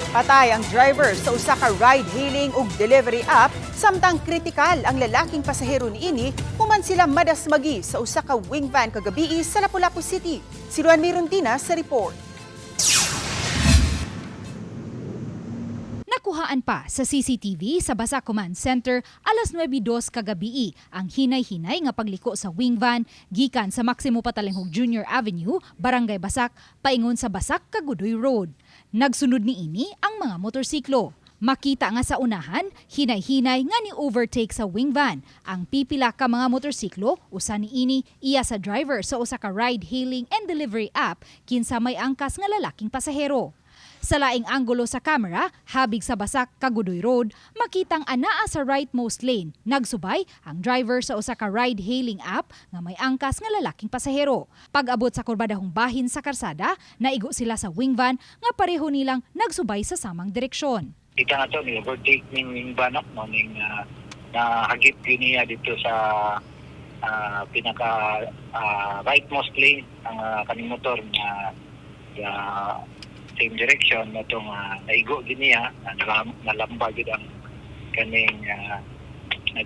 Patay ang driver sa usa ka ride-hailing ug delivery app samtang kritikal ang lalaking pasahero niini human sila Madasmagi sa usa ka Wingvan kagabi sa Lapu-Lapu City. Si Juan Miruntina sa report. Nakuhaan pa sa CCTV sa Basa Command Center alas 9:02 kagabi ang hinay-hinay nga pagliko sa Wingvan gikan sa Maximo Patalenghog Junior Avenue, Barangay Basak, paingon sa Basak Kagudoy Road. Nagsunod niini ang mga motorsiklo. Makita nga sa unahan, hinay-hinay nga ni-overtake sa Wingvan. Ang pipila ka mga motorsiklo, usa niini iya sa driver sa usa ka ride-hailing and delivery app kinsa may angkas nga lalaking pasahero. Sa laing anggulo sa kamera, habig sa Basak, Kagudoy Road, makitang anaa sa rightmost lane. Nagsubay ang driver sa usa ka ride-hailing app nga may angkas nga lalaking pasahero. Pag-abot sa kurbadahong bahin sa karsada, naigo sila sa Wingvan nga pareho nilang nagsubay sa samang direksyon. Kita nga ito, ni-overtake ng Wingvan no, nahagip yun niya dito sa pinaka rightmost lane ang kaning motor na same direction na itong naigo din niya, nalamba gid ang kaning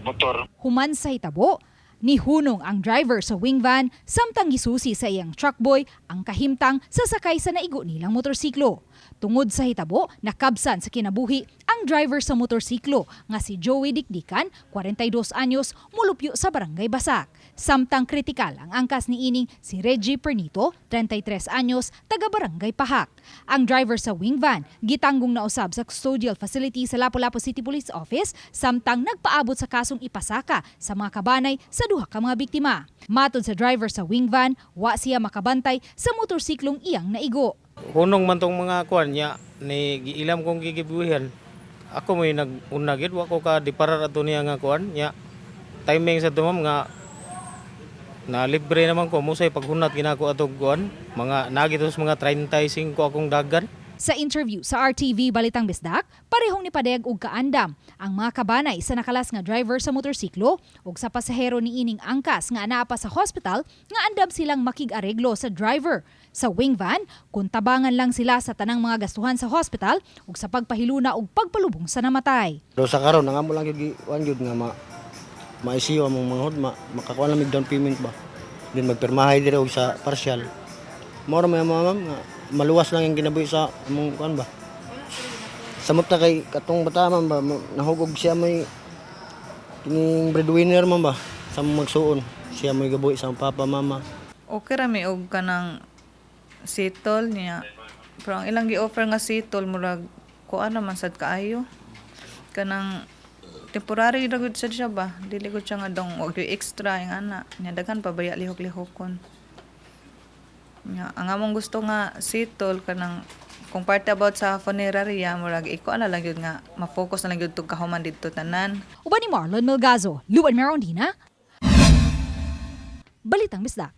motor. Human sa hitabo, nihunong ang driver sa Wingvan samtang gisusi sa iyang truckboy ang kahimtang sa sakay sa naigo nilang motorsiklo. Tungod sa hitabo, nakabsan sa kinabuhi ang driver sa motorsiklo nga si Joey Dikdikan, 42 anyos, mulupyo sa Barangay Basak. Samtang kritikal ang angkas niining si Reggie Pernito, 33 anyos, taga Barangay Pahak. Ang driver sa Wingvan gitanggong nausab sa custodial facility sa Lapu-Lapu City Police Office samtang nagpaabot sa kasong ipasaka sa mga kabanay sa duha ka mga biktima. Matod sa driver sa Wingvan, wa siya makabantay sa motorsiklong iyang naigo. Hunong man tong mga kuan niya ni giilam kong gigibuhian. Ako may nag-unagid wa ko ka diparar ato niya nga kuan niya. Timing sa tumam nga na libre naman ko musay paghunat ginako atong kuan mga nagitos mga 35 akong dagan. Sa interview sa RTV Balitang Bisdak, parehong nipadayag og kaandam ang mga kabanay sa nakalas nga driver sa motorsiklo ug sa pasahero niining angkas nga anaa pa sa hospital nga andam silang makig-areglo sa driver. Sa Wingvan, kung tabangan lang sila sa tanang mga gastuhan sa hospital ug sa pagpahiluna ug pagpalubong sa namatay. Do sa karon nga mo lang gyud nga maisiyo ang mga hod makakuha lang down payment ba. Then magpirmahay dire og sa partial. Mao may ma'am nga maluwas lang yung kinabuhi sa among kuan ba. Samot na kay katong bata man ba nahugog siya may kining breadwinner man ba sa magsuon. Siya may gabuhi sa papa mama. Okay ra mi og kanang sitol niya. Pero ang ilang gi-offer nga sitol murag kuan naman sad kaayo. Kanang temporary ra gud sad siya ba. Dili gud siya nga dong og extra ang ana. Nya daghan pa baya lihok-lihokon. Ang among gusto nga sitol kanang kung parte about sa funeraria murag iko ana lang yun nga ma-focus na lang yun tug kahuman didto tanan. Uban ni Marlon Melgazo, Luan Miruntina, Balitang Bisdak.